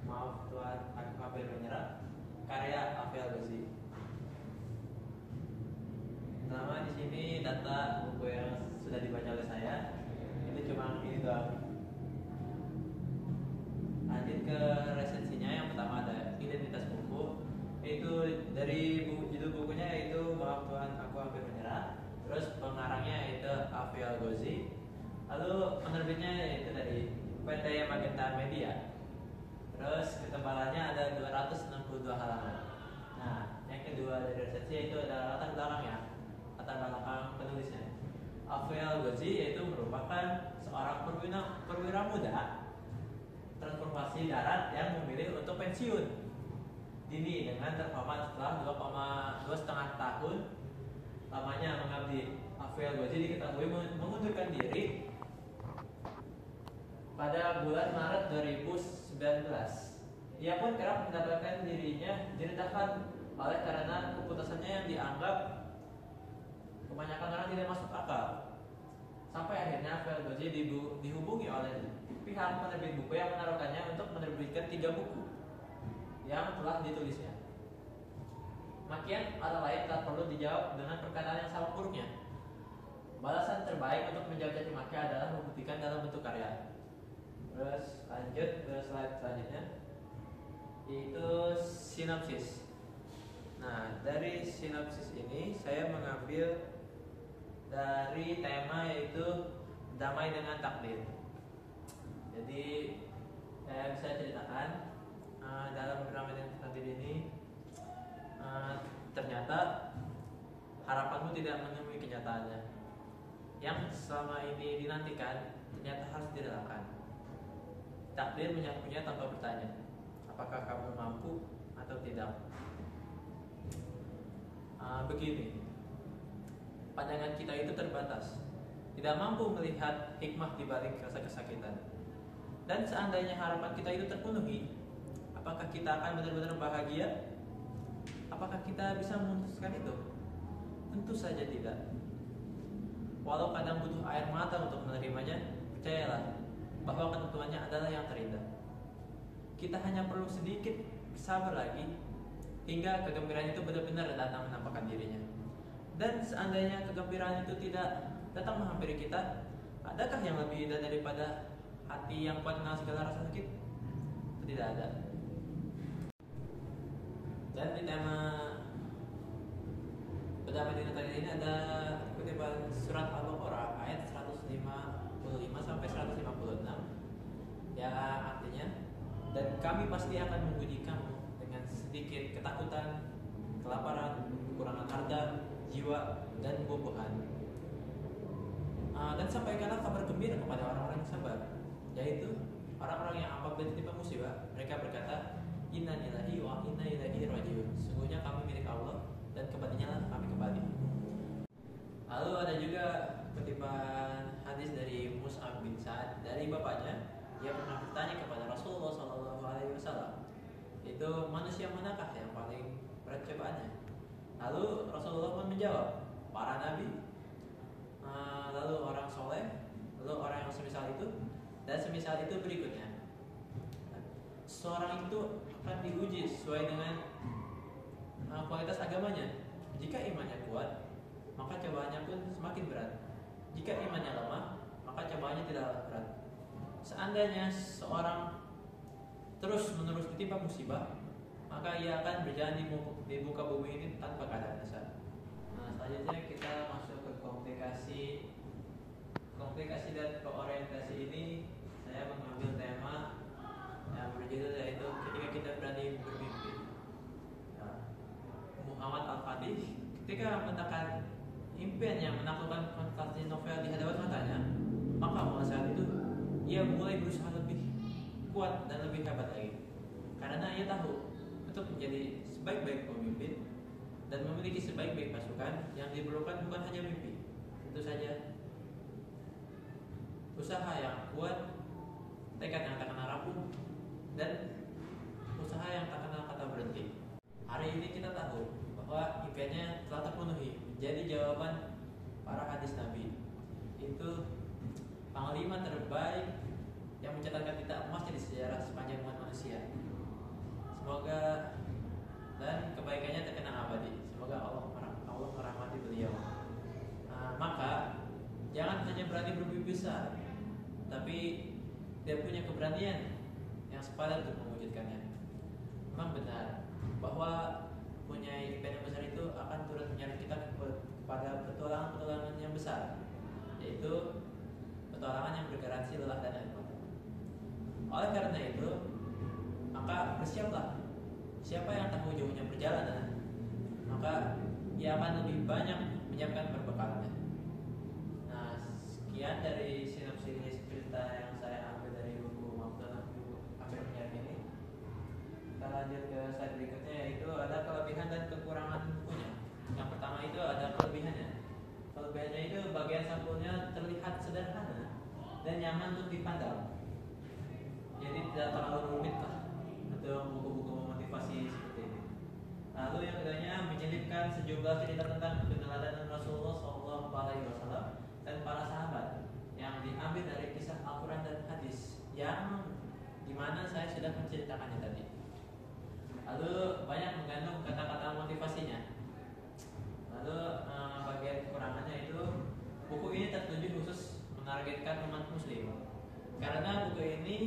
Maaf Tuhan, aku hampir menyerah. Karya Afel Ghazi. Pertama di sini data buku yang sudah dibaca oleh saya. Itu cuma ini doang. Lanjut ke resensinya. Yang pertama ada identitas buku. Itu dari judul bukunya yaitu Maaf Tuhan, aku hampir menyerah. Terus pengarangnya itu Afel Ghazi. Lalu penerbitnya itu dari PT Magenta Media. Terus ketebalannya ada 262 halaman. Nah, yang kedua dari resensi itu adalah latar belakangnya, latar belakang penulisnya. Afel Ghazi yaitu merupakan seorang perwira muda transportasi darat yang memilih untuk pensiun dini dengan terhormat setelah 2,5 tahun lamanya mengabdi. Afel Ghazi diketahui mengundurkan diri pada bulan Maret 2019. Ia pun kerap mendapatkan dirinya direndahkan oleh karena keputusannya yang dianggap kebanyakan orang tidak masuk akal. Sampai akhirnya Afel Ghazi dihubungi oleh pihak penerbit buku yang menaruhkannya untuk menerbitkan 3 buku yang telah ditulisnya. Makian ala lain tak perlu dijawab dengan perkataan yang sama buruknya. Balasan terbaik untuk menjawab caci maki adalah membuktikan dalam bentuk karya. Terus lanjut ke slide selanjutnya, yaitu sinopsis. Nah, dari sinopsis ini saya mengambil dari tema yaitu damai dengan takdir. Jadi saya bisa ceritakan dalam beberapa menit takdir ini, ternyata harapanmu tidak menemui kenyataannya. Yang selama ini dinantikan ternyata harus direlakan. Takdir menyapunya tanpa bertanya, apakah kamu mampu atau tidak. Begini, pandangan kita itu terbatas, tidak mampu melihat hikmah di balik rasa kesakitan. Dan seandainya harapan kita itu terpenuhi, apakah kita akan benar-benar bahagia? Apakah kita bisa memutuskan itu? Tentu saja tidak. Walau kadang butuh air mata untuk menerimanya, percayalah bahwa ketentuannya adalah yang terindah. Kita hanya perlu sedikit sabar lagi hingga kegembiraan itu benar-benar datang menampakkan dirinya. Dan seandainya kegembiraan itu tidak datang menghampiri kita, adakah yang lebih indah daripada hati yang kuat mengenal segala rasa sakit? Tidak ada. Dan di tema Berdamai dengan Takdir ini ada kutipan surat Al-Baqarah ayat 155 sampai 156 yang artinya, dan kami pasti akan menguji kamu dengan sedikit ketakutan, kelaparan, kekurangan harta, jiwa, dan buah-buahan. Dan sampaikanlah kabar gembira kepada orang-orang yang sabar, yaitu orang-orang yang apabila ditimpa musibah mereka berkata, Inna lillahi wa inna ilaihi rajiun. Sungguhnya kami milik Allah dan kepadanya lah kami kembali. Lalu ada juga kutipan hadis dari Mus'ab bin Sa'ad dari bapaknya. Ia pernah bertanya kepada Rasulullah SAW, itu manusia manakah yang paling berat cobaannya? Lalu Rasulullah pun menjawab, para nabi, lalu orang soleh, lalu orang yang semisal itu, dan semisal itu berikutnya. Seorang itu akan diuji sesuai dengan kualitas agamanya. Jika imannya kuat, maka cobaannya pun semakin berat. Jika imannya lemah, maka cobaannya tidaklah berat. Seandainya seorang terus-menerus ditimpa musibah, maka ia akan berjalan di muka bumi ini tanpa keadaan dasar. Nah, selanjutnya kita masuk ke komplikasi dan keorientasi ini. Saya mengambil tema yang berjudul yaitu ketika kita berani bermimpi. Muhammad Al-Fatih ketika menekan impiannya menaklukkan Konstantinopel di hadapan matanya, maka mulai saat itu ia mulai berusaha lebih kuat dan lebih hebat lagi, karena ia tahu untuk menjadi sebaik-baik pemimpin dan memiliki sebaik-baik pasukan yang diperlukan bukan hanya mimpi, tentu saja usaha yang kuat, tekad yang tak kenal rapuh, dan usaha yang tak kenal kata berhenti. Hari ini kita tahu bahwa impiannya telah terpenuhi. Jadi jawaban para hadis Nabi itu panglima terbaik yang mencatatkan kitab emas di sejarah sepanjang umat manusia. semoga dan kebaikannya terkenang abadi. Semoga Allah merahmati beliau. Maka jangan hanya berani bermimpi besar, tapi dia punya keberanian yang sepadan untuk mewujudkannya. Memang benar bahwa punya impian yang besar itu akan turut menyeret kita kepada petualangan-petualangan yang besar, yaitu petualangan yang bergaransi lelah dan hebat. Oleh karena itu, maka bersiaplah. Siapa yang tahu jauhnya perjalanan, maka ia akan lebih banyak menyiapkan berbekalannya. Nah, sekian dari sinopsis cerita yang saya ambil dari buku Maftuh Amir Penyiar ini. Kita lanjut ke slide berikutnya, yaitu ada kelebihan dan kekurangan bukunya. Yang pertama itu ada kelebihannya. Kelebihannya itu bagian sampulnya terlihat sederhana dan nyaman untuk dipandang. Jadi tidak terlalu rumit lah untuk buku-buku memotivasi seperti ini. Lalu yang keduanya menyelipkan sejumlah cerita tentang keteladanan Rasulullah SAW dan para sahabat yang diambil dari kisah Al-Quran dan hadis yang dimana saya sudah menceritakannya tadi. Lalu banyak mengandung kata-kata motivasinya. Lalu bagian kekurangannya itu buku ini tertuju khusus menargetkan umat muslim, karena buku ini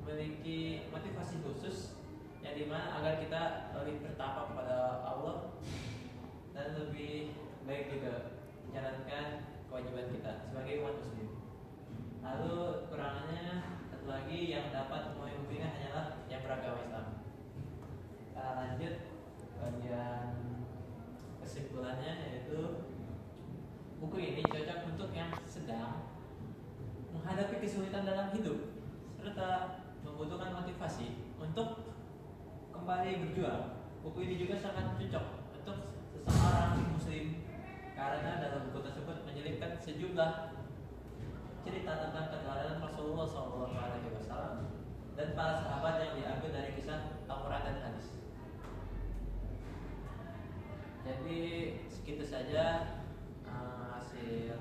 memiliki motivasi khusus yang dimana agar kita lebih bertakwa kepada Allah dan lebih baik juga menjalankan kewajiban kita sebagai umat muslim. Lalu kekurangannya satu lagi yang dapat memenuhi buku ini hanyalah yang beragama Islam. Kita lanjut bagian kesimpulannya, yaitu buku ini cocok untuk yang sedang menghadapi kesulitan dalam hidup serta membutuhkan motivasi untuk kembali berjuang. Buku ini juga sangat cocok untuk seseorang muslim karena dalam buku tersebut menyelipkan sejumlah cerita tentang keteladanan Rasulullah SAW dan para sahabat yang diambil dari kisah Al-Quran dan hadis. Jadi segitu saja hasil